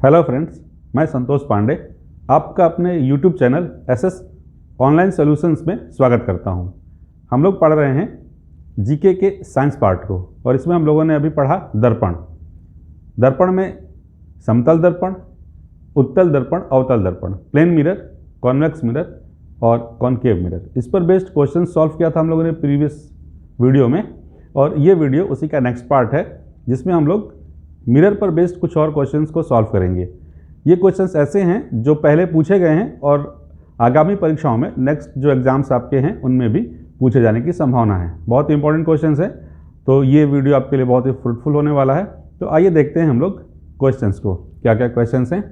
Hello friends, मैं संतोष पांडे आपका अपने YouTube channel SS online solutions में स्वागत करता हूं। हम लोग पढ़ रहे हैं जीके के साइंस पार्ट को और इसमें हम लोगों ने अभी पढ़ा दर्पण। दर्पण में समतल दर्पण, उत्तल दर्पण, अवतल दर्पण, प्लेन मिरर, कॉन्वेक्स मिरर और कॉनकेव मिरर, इस पर बेस्ड क्वेश्चन सॉल्व किया था हम लोगों ने प्रीवियस वीडियो में। और ये वीडियो उसी का नेक्स्ट पार्ट है जिसमें हम लोग मिरर पर बेस्ड कुछ और क्वेश्चंस को सॉल्व करेंगे। ये क्वेश्चंस ऐसे हैं जो पहले पूछे गए हैं और आगामी परीक्षाओं में नेक्स्ट जो एग्जाम्स आपके हैं उनमें भी पूछे जाने की संभावना है। बहुत इंपॉर्टेंट क्वेश्चंस है, तो ये वीडियो आपके लिए बहुत ही फ्रूटफुल होने वाला है। तो आइए देखते हैं हम लोग क्वेश्चंस को, क्या क्या क्वेश्चंस हैं।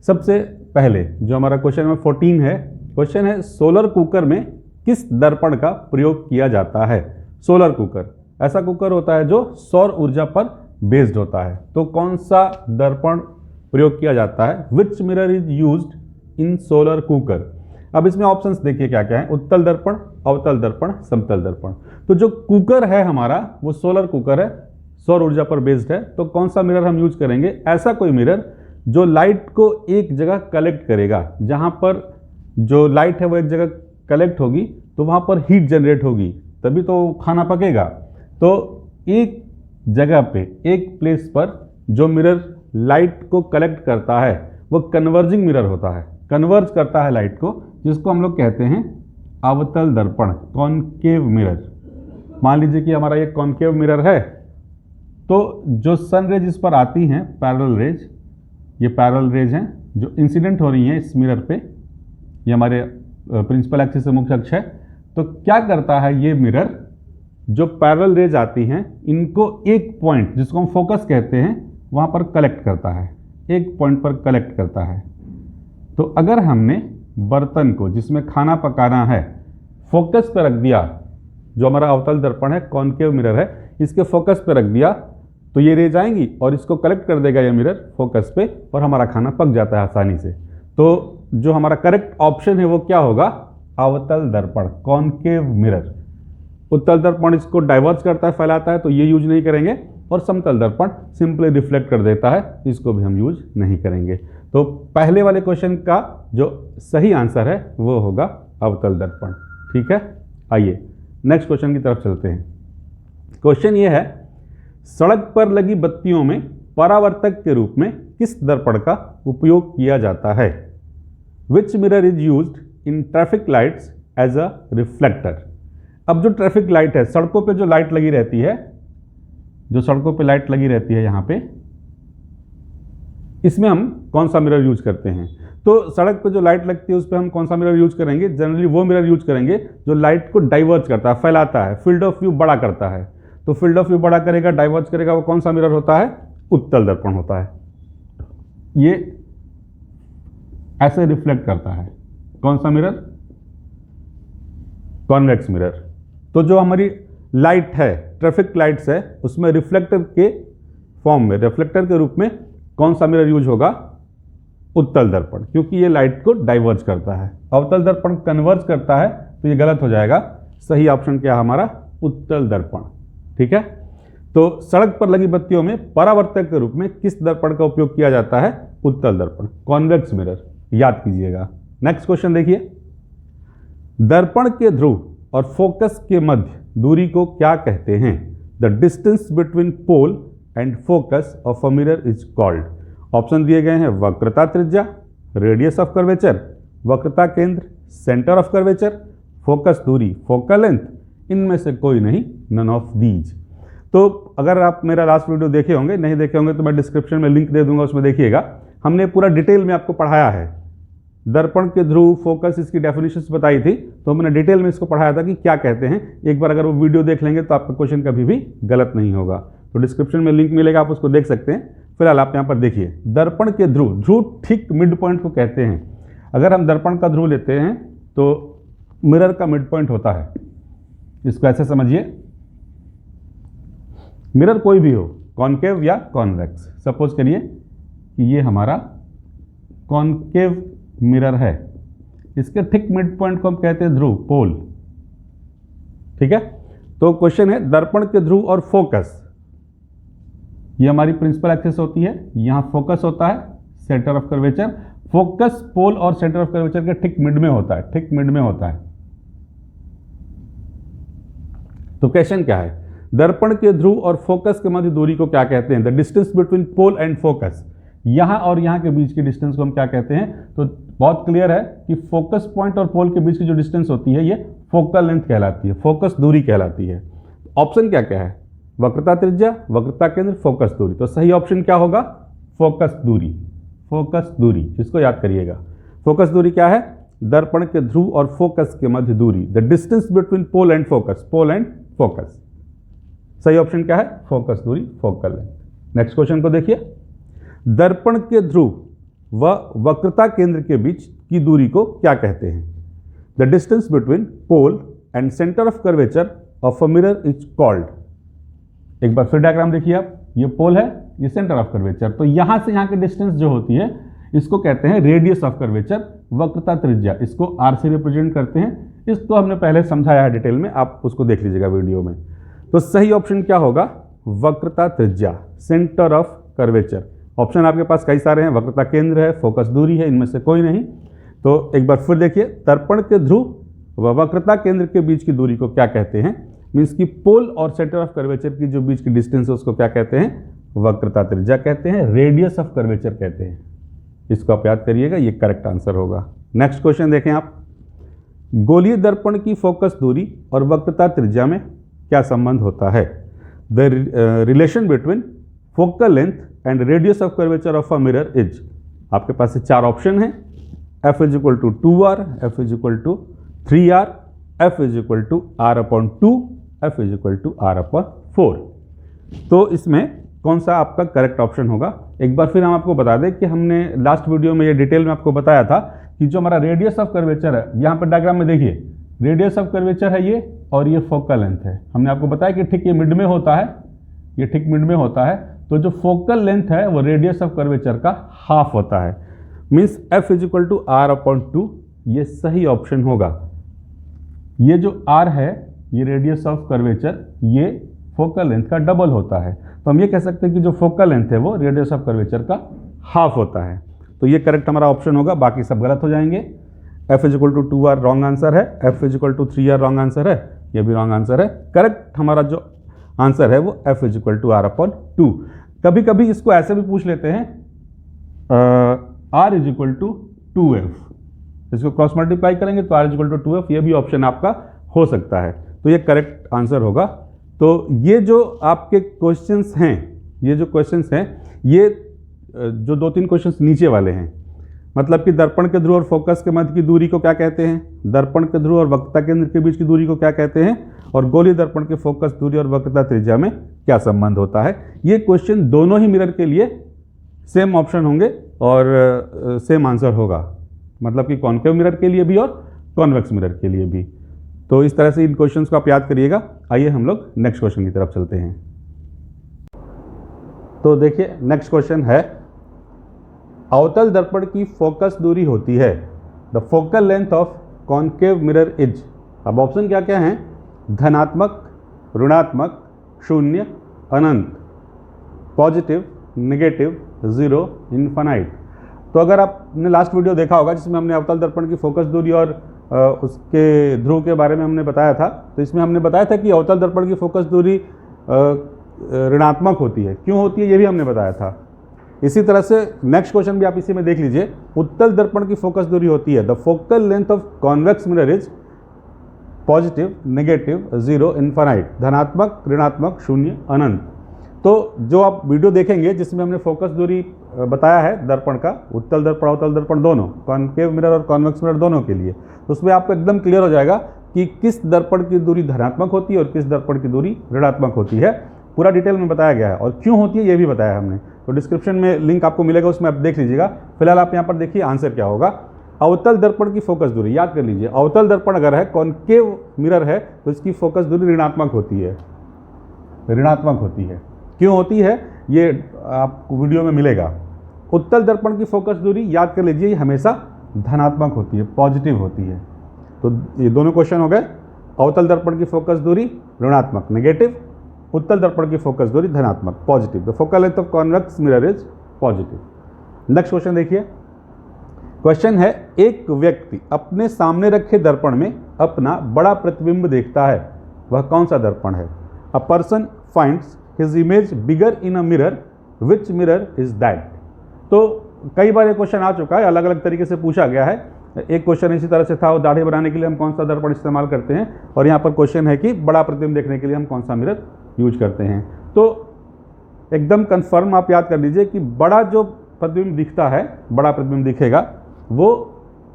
सबसे पहले जो हमारा क्वेश्चन नंबर 14 है, क्वेश्चन है सोलर कुकर में किस दर्पण का प्रयोग किया जाता है। सोलर कुकर ऐसा कुकर होता है जो सौर ऊर्जा पर बेस्ड होता है। तो कौन सा दर्पण प्रयोग किया जाता है? Which mirror is used in solar cooker. अब इसमें ऑप्शंस देखिए क्या क्या है, उत्तल दर्पण, अवतल दर्पण, समतल दर्पण। तो जो कुकर है हमारा वो सोलर कुकर है, सौर ऊर्जा पर बेस्ड है। तो कौन सा मिरर हम यूज करेंगे? ऐसा कोई मिरर जो लाइट को एक जगह कलेक्ट करेगा। जहां पर जो लाइट है वो एक जगह कलेक्ट होगी तो वहां पर हीट जनरेट होगी, तभी तो खाना पकेगा। तो एक जगह पे, एक प्लेस पर जो मिरर लाइट को कलेक्ट करता है वो कन्वर्जिंग मिरर होता है, कन्वर्ज करता है लाइट को, जिसको हम लोग कहते हैं अवतल दर्पण, कॉनकेव मिरर। मान लीजिए कि हमारा ये कॉनकेव मिरर है, तो जो सन रेज इस पर आती हैं, पैरेलल रेज, ये पैरेलल रेज हैं जो इंसिडेंट हो रही हैं इस मिरर पे, ये हमारे प्रिंसिपल एक्सिस से मुख्य अक्ष है। तो क्या करता है ये मिरर, जो पैरेलल रेज आती हैं इनको एक पॉइंट जिसको हम फोकस कहते हैं वहां पर कलेक्ट करता है, एक पॉइंट पर कलेक्ट करता है। तो अगर हमने बर्तन को जिसमें खाना पकाना है फोकस पर रख दिया, जो हमारा अवतल दर्पण है, कॉनकेव मिरर है, इसके फोकस पर रख दिया तो ये रेज आएंगी और इसको कलेक्ट कर देगा ये मिरर फोकस पे और हमारा खाना पक जाता है आसानी से। तो जो हमारा करेक्ट ऑप्शन है वो क्या होगा? अवतल दर्पण, कॉनकेव मिरर। उत्तल दर्पण इसको डाइवर्ज करता है, फैलाता है, तो ये यूज नहीं करेंगे। और समतल दर्पण सिंपली रिफ्लेक्ट कर देता है, इसको भी हम यूज नहीं करेंगे। तो पहले वाले क्वेश्चन का जो सही आंसर है वो होगा अवतल दर्पण। ठीक है, आइए नेक्स्ट क्वेश्चन की तरफ चलते हैं। क्वेश्चन ये है, सड़क पर लगी बत्तियों में परावर्तक के रूप में किस दर्पण का उपयोग किया जाता है? Which mirror is used in traffic lights as a reflector. अब जो ट्रैफिक लाइट है, सड़कों पे जो लाइट लगी रहती है, जो सड़कों पे लाइट लगी रहती है यहाँ पे, इसमें हम कौन सा मिरर यूज करते हैं? तो सड़क पे जो लाइट लगती है उस पर हम कौन सा मिरर यूज करेंगे? जनरली वो मिरर यूज करेंगे जो लाइट को डाइवर्ज करता है, फैलाता है, फील्ड ऑफ व्यू बड़ा करता है। तो फील्ड ऑफ व्यू बड़ा करेगा, डाइवर्ज करेगा, वो कौन सा मिरर होता है? उत्तल दर्पण होता है। ये ऐसे रिफ्लेक्ट करता है। कौन सा मिरर? Convex mirror. तो जो हमारी लाइट है, ट्रैफिक लाइट्स है, उसमें रिफ्लेक्टर के फॉर्म में, रिफ्लेक्टर के रूप में कौन सा मिरर यूज होगा? उत्तल दर्पण, क्योंकि ये लाइट को डाइवर्ज करता है। अवतल दर्पण कन्वर्ज करता है, तो ये गलत हो जाएगा। सही ऑप्शन क्या है हमारा? उत्तल दर्पण। ठीक है, तो सड़क पर लगी बत्तियों में परावर्तक के रूप में किस दर्पण का उपयोग किया जाता है? उत्तल दर्पण, कॉन्वेक्स मिरर, याद कीजिएगा। नेक्स्ट क्वेश्चन देखिए, दर्पण के ध्रुव और फोकस के मध्य दूरी को क्या कहते हैं? The distance between pole and focus of a mirror is called. Option दिए गए हैं, वक्रता त्रिज्या, रेडियस ऑफ कर्वेचर, वक्रता केंद्र, सेंटर ऑफ कर्वेचर, फोकस दूरी, फोकल लेंथ। इनमें से कोई नहीं, नन ऑफ दीज। तो अगर आप मेरा लास्ट वीडियो देखे होंगे, नहीं देखे होंगे तो मैं डिस्क्रिप्शन में लिंक दे दूंगा, उसमें देखिएगा। हमने पूरा डिटेल में आपको पढ़ाया है, दर्पण के ध्रुव, फोकस, इसकी डेफिनेशंस बताई थी, तो हमने डिटेल में इसको पढ़ाया था कि क्या कहते हैं। एक बार अगर वो वीडियो देख लेंगे तो आपका क्वेश्चन कभी भी गलत नहीं होगा। तो डिस्क्रिप्शन में लिंक मिलेगा, आप उसको देख सकते हैं। फिलहाल आप यहाँ पर देखिए, दर्पण के ध्रुव, ध्रुव ठीक मिड पॉइंट को कहते हैं। अगर हम दर्पण का ध्रुव लेते हैं तो मिरर का मिड पॉइंट होता है। इसको ऐसे समझिए, मिरर कोई भी हो, कॉनकेव या कॉन्वेक्स। सपोज करिए कि ये हमारा कॉनकेव मिरर है, इसके ठीक मिड पॉइंट को हम कहते हैं ध्रुव, पोल। ठीक है, तो क्वेश्चन है, दर्पण के ध्रुव और फोकस, ये हमारी प्रिंसिपल एक्सिस होती है, यहाँ फोकस होता है, सेंटर ऑफ कर्वेचर। फोकस पोल और सेंटर ऑफ कर्वेचर के ठीक मिड में होता है, ठीक मिड में होता है। तो क्वेश्चन क्या है, दर्पण के ध्रुव और फोकस के मध्य दूरी को क्या कहते हैं? The distance between pole and focus. यहां और यहां के बीच की डिस्टेंस को हम क्या कहते हैं? तो बहुत क्लियर है कि फोकस पॉइंट और पोल के बीच की जो डिस्टेंस होती है ये फोकल लेंथ कहलाती है, फोकस दूरी कहलाती है। ऑप्शन क्या क्या है? वक्रता त्रिज्या, वक्रता केंद्र, फोकस दूरी। तो सही ऑप्शन क्या होगा? फोकस दूरी, फोकस दूरी। इसको याद करिएगा। फोकस दूरी क्या है? दर्पण के ध्रुव और फोकस के मध्य दूरी, the distance between pole and focus, pole and focus. सही ऑप्शन क्या है? फोकस दूरी, फोकल लेंथ। नेक्स्ट क्वेश्चन को देखिए, दर्पण के ध्रुव व वक्रता केंद्र के बीच की दूरी को क्या कहते हैं? The distance between pole and centre of curvature of a mirror is called. एक बार फिर डायग्राम देखिए आप, ये पोल है, ये सेंटर ऑफ कर्वेचर। तो यहां से यहां की डिस्टेंस जो होती है इसको कहते हैं रेडियस ऑफ कर्वेचर, वक्रता त्रिज्या। इसको आर से रिप्रेजेंट करते हैं। इसको हमने पहले समझाया है डिटेल में, आप उसको देख लीजिएगा वीडियो में। तो सही ऑप्शन क्या होगा? वक्रता त्रिज्या, सेंटर ऑफ कर्वेचर। ऑप्शन आपके पास कई सारे हैं, वक्रता केंद्र है, फोकस दूरी है, इनमें से कोई नहीं। तो एक बार फिर देखिए, दर्पण के ध्रुव व वक्रता केंद्र के बीच की दूरी को क्या कहते हैं? मीन्स की पोल और सेंटर ऑफ कर्वेचर की जो बीच की डिस्टेंस है उसको क्या कहते हैं? वक्रता त्रिज्या कहते हैं, रेडियस ऑफ कर्वेचर कहते हैं। इसको आप याद करिएगा, ये करेक्ट आंसर होगा। नेक्स्ट क्वेश्चन देखें आप, गोलीय दर्पण की फोकस दूरी और वक्रता त्रिज्या में क्या संबंध होता है? The relation between focal length and radius of curvature of a mirror is. आपके पास से चार ऑप्शन हैं, F is equal to 2R, F is equal to 3R, F is equal to R/2, F is equal to R/4। तो इसमें कौन सा आपका करेक्ट ऑप्शन होगा? एक बार फिर हम आपको बता दें कि हमने लास्ट वीडियो में ये डिटेल में आपको बताया था कि जो हमारा रेडियस ऑफ कर्वेचर है, यहाँ पर डायग्राम में देखिए, रेडियस ऑफ कर्वेचर है ये, और ये फोकल लेंथ है। हमने आपको बताया कि ठीक ये मिड में होता है, ये ठीक मिड में होता है। तो जो फोकल लेंथ है वो रेडियस ऑफ कर्वेचर का हाफ होता है। Means F is equal to R/2, ये सही ऑप्शन होगा। ये जो R है, ये रेडियस ऑफ कर्वेचर, ये फोकल लेंथ का डबल होता है। तो हम ये कह सकते हैं कि जो फोकल लेंथ है वो रेडियस ऑफ कर्वेचर का हाफ होता है। तो ये करेक्ट हमारा ऑप्शन होगा, बाकी सब गलत हो जाएंगे। F is equal to 2R wrong answer है, F is equal to 3R wrong answer है, ये भी रॉन्ग आंसर है। करेक्ट हमारा जो आंसर है वो F is equal to R/2। कभी कभी इसको ऐसे भी पूछ लेते हैं, R is equal to 2F। इसको क्रॉस मल्टीप्लाई करेंगे तो R is equal to 2F, ये भी ऑप्शन आपका हो सकता है। तो ये करेक्ट आंसर होगा। तो ये जो आपके क्वेश्चंस हैं, ये जो क्वेश्चंस हैं, ये जो 2-3 क्वेश्चंस नीचे वाले हैं, मतलब कि दर्पण के ध्रुव और फोकस के मध्य की दूरी को क्या कहते हैं? दर्पण के ध्रुव और वक्रता केंद्र के बीच की दूरी को क्या कहते हैं? और गोलीय दर्पण के फोकस दूरी और वक्रता त्रिज्या में क्या संबंध होता है? ये क्वेश्चन दोनों ही मिरर के लिए सेम ऑप्शन होंगे और सेम आंसर होगा, मतलब कि कॉन्केव मिरर के लिए भी और कॉन्वेक्स मिरर के लिए भी। तो इस तरह से इन क्वेश्चंस को आप याद करिएगा। आइए हम लोग नेक्स्ट क्वेश्चन की तरफ चलते हैं। तो देखिए, नेक्स्ट क्वेश्चन है, अवतल दर्पण की फोकस दूरी होती है, the focal length of concave mirror is. अब ऑप्शन क्या क्या हैं? धनात्मक, ऋणात्मक, शून्य, अनंत, पॉजिटिव, नेगेटिव, जीरो, इन्फिनाइट। तो अगर आपने लास्ट वीडियो देखा होगा जिसमें हमने अवतल दर्पण की फोकस दूरी और उसके ध्रुव के बारे में हमने बताया था, तो इसमें हमने बताया था कि अवतल दर्पण की फोकस दूरी ऋणात्मक होती है। क्यों होती है ये भी हमने बताया था। इसी तरह से नेक्स्ट क्वेश्चन भी आप इसी में देख लीजिए, उत्तल दर्पण की फोकस दूरी होती है, the focal length of convex mirror is positive, negative, zero, infinite, धनात्मक, ऋणात्मक, शून्य, अनंत। तो जो आप वीडियो देखेंगे जिसमें हमने फोकस दूरी बताया है दर्पण का, उत्तल दर्पण, अवतल दर्पण दोनों, कॉन्केव मिरर और कॉन्वेक्स मिरर दोनों के लिए, तो उसमें आपको एकदम क्लियर हो जाएगा कि किस दर्पण की दूरी धनात्मक होती है और किस दर्पण की दूरी ऋणात्मक होती है। पूरा डिटेल में बताया गया है और क्यों होती है ये भी बताया हमने। तो डिस्क्रिप्शन में लिंक आपको मिलेगा, उसमें आप देख लीजिएगा। फिलहाल आप यहाँ पर देखिए आंसर क्या होगा। अवतल दर्पण की फोकस दूरी याद कर लीजिए, अवतल दर्पण अगर है, कॉन्केव मिरर है, तो इसकी फोकस दूरी ऋणात्मक होती है, ऋणात्मक होती है। क्यों होती है ये आपको वीडियो में मिलेगा। उत्तल दर्पण की फोकस दूरी याद कर लीजिए, ये हमेशा धनात्मक होती है, पॉजिटिव होती है। तो ये दोनों क्वेश्चन हो गए। अवतल दर्पण की फोकस दूरी ऋणात्मक, नेगेटिव, उत्तल दर्पण की फोकस दूरी धनात्मक, positive. The focal length of convex mirror is positive. Next question देखिए। क्वेश्चन है, एक व्यक्ति अपने सामने रखे दर्पण में अपना बड़ा प्रतिबिंब देखता है, वह कौन सा दर्पण है? A person finds his image bigger in a mirror, which mirror is that? तो कई बार ये क्वेश्चन आ चुका है, अलग अलग तरीके से पूछा गया है। एक क्वेश्चन इसी तरह से था, वो दाढ़ी बनाने के लिए हम कौन सा दर्पण इस्तेमाल करते हैं, और यहाँ पर क्वेश्चन है कि बड़ा प्रतिबिंब देखने के लिए हम कौन सा मिरर यूज करते हैं। तो एकदम कंफर्म आप याद कर लीजिए कि बड़ा जो प्रतिबिंब दिखता है, बड़ा प्रतिबिंब दिखेगा वो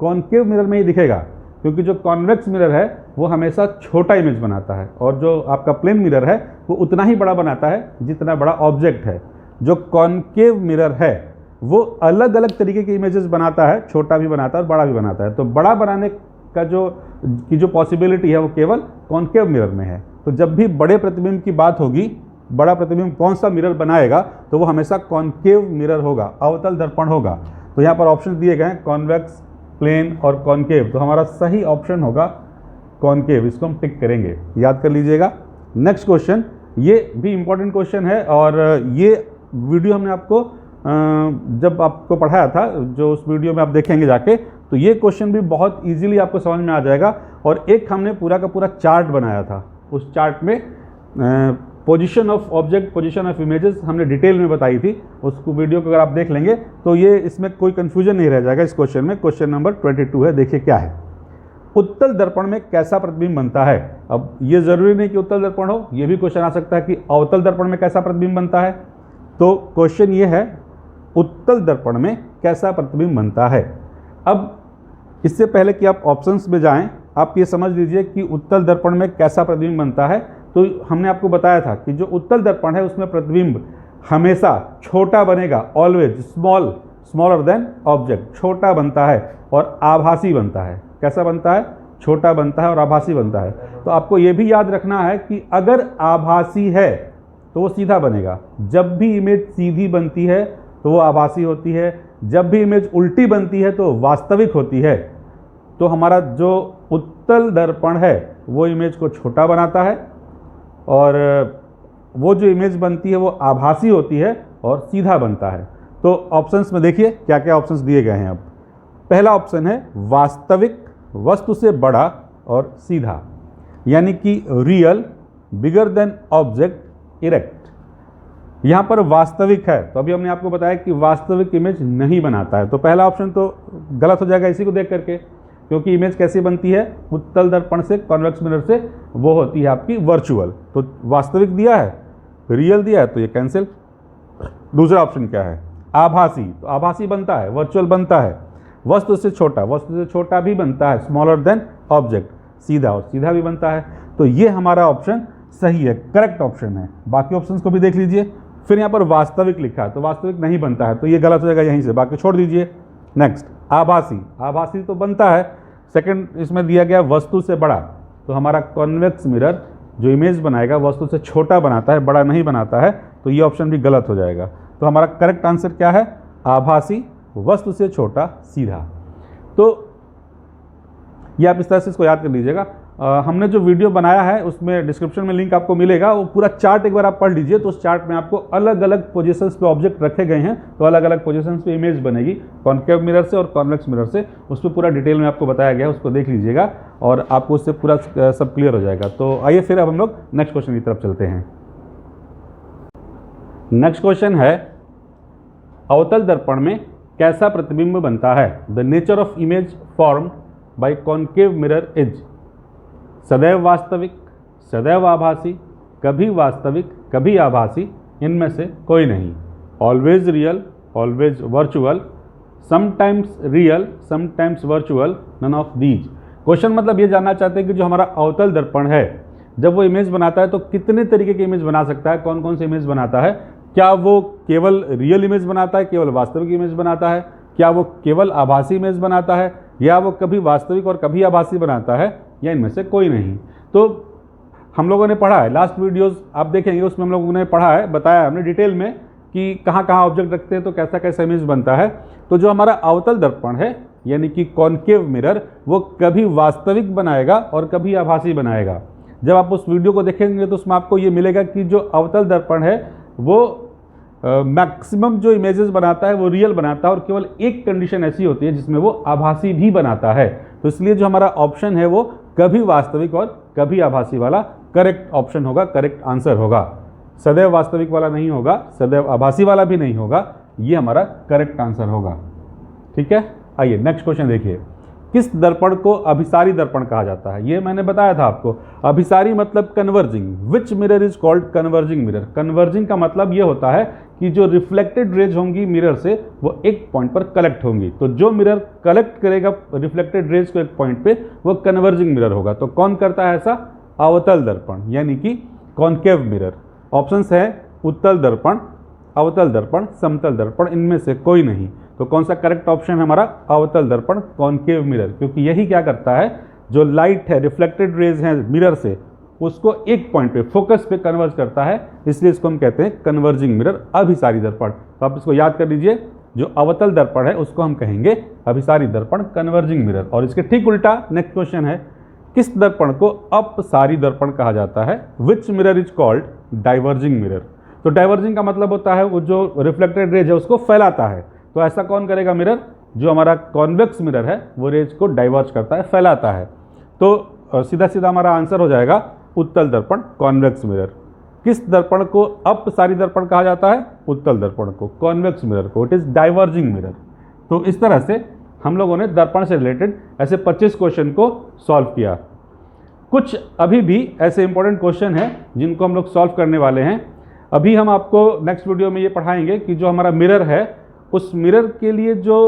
कॉनकेव मिरर में ही दिखेगा, क्योंकि जो कॉन्वेक्स मिरर है वो हमेशा छोटा इमेज बनाता है, और जो आपका प्लेन मिरर है वो उतना ही बड़ा बनाता है जितना बड़ा ऑब्जेक्ट है। जो कॉनकेव मिरर है वो अलग अलग तरीके के इमेजेस बनाता है, छोटा भी बनाता है और बड़ा भी बनाता है। तो बड़ा बनाने का जो पॉसिबिलिटी है वो केवल कॉनकेव मिरर में है। तो जब भी बड़े प्रतिबिंब की बात होगी, बड़ा प्रतिबिंब कौन सा मिरर बनाएगा, तो वो हमेशा कॉनकेव मिरर होगा, अवतल दर्पण होगा। तो यहाँ पर ऑप्शन दिए गए हैं कॉन्वेक्स, प्लेन और कॉनकेव, तो हमारा सही ऑप्शन होगा कॉनकेव। इसको हम टिक करेंगे, याद कर लीजिएगा। नेक्स्ट क्वेश्चन, ये भी इम्पॉर्टेंट क्वेश्चन है, और ये वीडियो हमने आपको जब आपको पढ़ाया था, जो उस वीडियो में आप देखेंगे जाके, तो ये क्वेश्चन भी बहुत इजीली आपको समझ में आ जाएगा। और एक हमने पूरा का पूरा चार्ट बनाया था, उस चार्ट में position of object, position of images हमने डिटेल में बताई थी। उसको वीडियो को अगर आप देख लेंगे तो ये इसमें कोई कन्फ्यूजन नहीं रह जाएगा इस क्वेश्चन में। क्वेश्चन नंबर 22 है, देखिए क्या है। उत्तल दर्पण में कैसा प्रतिबिंब बनता है? अब ये जरूरी नहीं कि उत्तल दर्पण हो, ये भी क्वेश्चन आ सकता है कि अवतल दर्पण में कैसा प्रतिबिंब बनता है। तो क्वेश्चन ये है, उत्तल दर्पण में कैसा प्रतिबिंब बनता है। अब इससे पहले कि आप ऑप्शंस में जाएं, आप ये समझ लीजिए कि उत्तल दर्पण में कैसा प्रतिबिंब बनता है। तो हमने आपको बताया था कि जो उत्तल दर्पण है उसमें प्रतिबिंब हमेशा छोटा बनेगा, ऑलवेज स्मॉलर देन ऑब्जेक्ट, छोटा बनता है और आभासी बनता है। कैसा बनता है? छोटा बनता है और आभासी बनता है। तो आपको ये भी याद रखना है कि अगर आभासी है तो वो सीधा बनेगा। जब भी इमेज सीधी बनती है तो वो आभासी होती है, जब भी इमेज उल्टी बनती है तो वास्तविक होती है। तो हमारा जो उत्तल दर्पण है वो इमेज को छोटा बनाता है, और वो जो इमेज बनती है वो आभासी होती है और सीधा बनता है। तो ऑप्शंस में देखिए क्या क्या ऑप्शंस दिए गए हैं। अब पहला ऑप्शन है वास्तविक, वस्तु से बड़ा और सीधा, यानी कि real, bigger than object, erect. यहाँ पर वास्तविक है, तो अभी हमने आपको बताया कि वास्तविक इमेज नहीं बनाता है, तो पहला ऑप्शन तो गलत हो जाएगा इसी को देख करके, क्योंकि इमेज कैसी बनती है उत्तल दर्पण से, कॉन्वेक्स मिरर से, वो होती है आपकी वर्चुअल। तो वास्तविक दिया है, रियल दिया है, तो ये कैंसिल। दूसरा ऑप्शन क्या है? आभासी, तो आभासी बनता है, वर्चुअल बनता है। वस्तु से छोटा, वस्तु से छोटा भी बनता है, स्मॉलर देन ऑब्जेक्ट, सीधा, और सीधा भी बनता है। तो ये हमारा ऑप्शन सही है, करेक्ट ऑप्शन है। बाकी ऑप्शंस को भी देख लीजिए। फिर यहाँ पर वास्तविक लिखा है, तो वास्तविक नहीं बनता है, तो ये गलत हो जाएगा यहीं से, बाकी छोड़ दीजिए। नेक्स्ट, आभासी, आभासी तो बनता है। सेकंड इसमें दिया गया वस्तु से बड़ा, तो हमारा कॉन्वेक्स मिरर जो इमेज बनाएगा वस्तु से छोटा बनाता है, बड़ा नहीं बनाता है, तो ये ऑप्शन भी गलत हो जाएगा। तो हमारा करेक्ट आंसर क्या है? आभासी, वस्तु से छोटा, सीधा। तो ये आप इस तरह से इसको याद कर लीजिएगा। हमने जो वीडियो बनाया है उसमें डिस्क्रिप्शन में लिंक आपको मिलेगा, वो पूरा चार्ट एक बार आप पढ़ लीजिए। तो उस चार्ट में आपको अलग अलग पोजीशंस पे ऑब्जेक्ट रखे गए हैं, तो अलग अलग पोजीशंस पे इमेज बनेगी कॉनकेव मिरर से और कॉन्वेक्स मिरर से। उस पर पूरा डिटेल में आपको बताया गया है, उसको देख लीजिएगा और आपको उससे पूरा सब क्लियर हो जाएगा। तो आइए फिर अब हम लोग नेक्स्ट क्वेश्चन की तरफ चलते हैं। नेक्स्ट क्वेश्चन है, अवतल दर्पण में कैसा प्रतिबिंब बनता है? The nature of image form by concave mirror is सदैव वास्तविक, सदैव आभासी, कभी वास्तविक, कभी आभासी, इनमें से कोई नहीं। Always real, always virtual, sometimes real, sometimes virtual, none of these. Question मतलब ये जानना चाहते हैं कि जो हमारा अवतल दर्पण है जब वो इमेज बनाता है तो कितने तरीके की इमेज बना सकता है, कौन कौन सी इमेज बनाता है। क्या वो केवल रियल इमेज बनाता है, केवल वास्तविक इमेज बनाता है, क्या वो केवल आभासी इमेज बनाता है, या वो कभी वास्तविक और कभी आभासी बनाता है, या इनमें से कोई नहीं। तो हम लोगों ने पढ़ा है, लास्ट वीडियोस आप देखेंगे उसमें हम लोगों ने पढ़ा है, बताया हमने डिटेल में कि कहाँ कहाँ ऑब्जेक्ट रखते हैं तो कैसा कैसा इमेज बनता है। तो जो हमारा अवतल दर्पण है यानी कि कॉनकेव मिरर, वो कभी वास्तविक बनाएगा और कभी आभासी बनाएगा। जब आप उस वीडियो को देखेंगे तो उसमें आपको ये मिलेगा कि जो अवतल दर्पण है वो मैक्सिमम जो इमेजेस बनाता है वो रियल बनाता है, और केवल एक कंडीशन ऐसी होती है जिसमें वो आभासी भी बनाता है। तो इसलिए जो हमारा ऑप्शन है वो कभी वास्तविक और कभी आभासी वाला करेक्ट ऑप्शन होगा, करेक्ट आंसर होगा। सदैव वास्तविक वाला नहीं होगा, सदैव आभासी वाला भी नहीं होगा, ये हमारा करेक्ट आंसर होगा। ठीक है, आइए नेक्स्ट क्वेश्चन देखिए। किस दर्पण को अभिसारी दर्पण कहा जाता है? ये मैंने बताया था आपको। अभिसारी मतलब converging. Which mirror is called converging mirror? Converging का मतलब ये होता है कि जो रिफ्लेक्टेड रेज होंगी मिरर से वो एक पॉइंट पर कलेक्ट होंगी। तो जो मिरर कलेक्ट करेगा रिफ्लेक्टेड रेज को एक पॉइंट पे, वो कन्वर्जिंग मिरर होगा। तो कौन करता है ऐसा? अवतल दर्पण, यानी कि कॉन्केव मिरर। ऑप्शंस है उत्तल दर्पण, अवतल दर्पण, समतल दर्पण, इनमें से कोई नहीं। तो कौन सा करेक्ट ऑप्शन है हमारा? अवतल दर्पण, कॉन्केव मिरर, क्योंकि यही क्या करता है, जो लाइट है, रिफ्लेक्टेड रेज है मिरर से, उसको एक पॉइंट पे, फोकस पे कन्वर्ज करता है, इसलिए इसको हम कहते हैं कन्वर्जिंग मिरर, अभिसारी दर्पण। तो आप इसको याद कर लीजिए, जो अवतल दर्पण है उसको हम कहेंगे अभिसारी दर्पण, कन्वर्जिंग मिरर। और इसके ठीक उल्टा नेक्स्ट क्वेश्चन है, किस दर्पण को अपसारी दर्पण कहा जाता है? Which mirror is called diverging mirror? तो डाइवर्जिंग का मतलब होता है वो जो रिफ्लेक्टेड रेज है उसको फैलाता है। तो ऐसा कौन करेगा मिरर? जो हमारा कॉन्वेक्स मिरर है वो रेज को डाइवर्ज करता है, फैलाता है। तो सीधा सीधा हमारा आंसर हो जाएगा उत्तल दर्पण, कॉन्वेक्स मिरर। किस दर्पण को अपसारी दर्पण कहा जाता है? उत्तल दर्पण को, कॉन्वेक्स मिरर को, इट इज डाइवर्जिंग मिरर। तो इस तरह से हम लोगों ने दर्पण से रिलेटेड ऐसे 25 क्वेश्चन को सॉल्व किया। कुछ अभी भी ऐसे इंपॉर्टेंट क्वेश्चन हैं जिनको हम लोग सॉल्व करने वाले हैं। अभी हम आपको नेक्स्ट वीडियो में ये पढ़ाएंगे कि जो हमारा मिरर है उस मिरर के लिए जो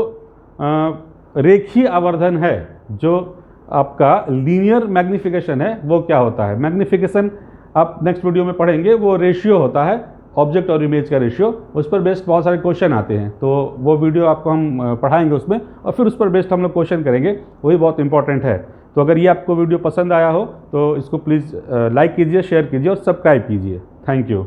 रेखीय आवर्धन है, जो आपका लीनियर मैग्निफिकेशन है, वो क्या होता है। मैग्निफिकेशन आप नेक्स्ट वीडियो में पढ़ेंगे, वो रेशियो होता है ऑब्जेक्ट और इमेज का रेशियो। उस पर बेस्ड बहुत सारे क्वेश्चन आते हैं, तो वो वीडियो आपको हम पढ़ाएंगे उसमें, और फिर उस पर बेस्ड हम लोग क्वेश्चन करेंगे, वही बहुत इंपॉर्टेंट है। तो अगर ये आपको वीडियो पसंद आया हो तो इसको प्लीज़ लाइक कीजिए, शेयर कीजिए और सब्सक्राइब कीजिए। Thank you.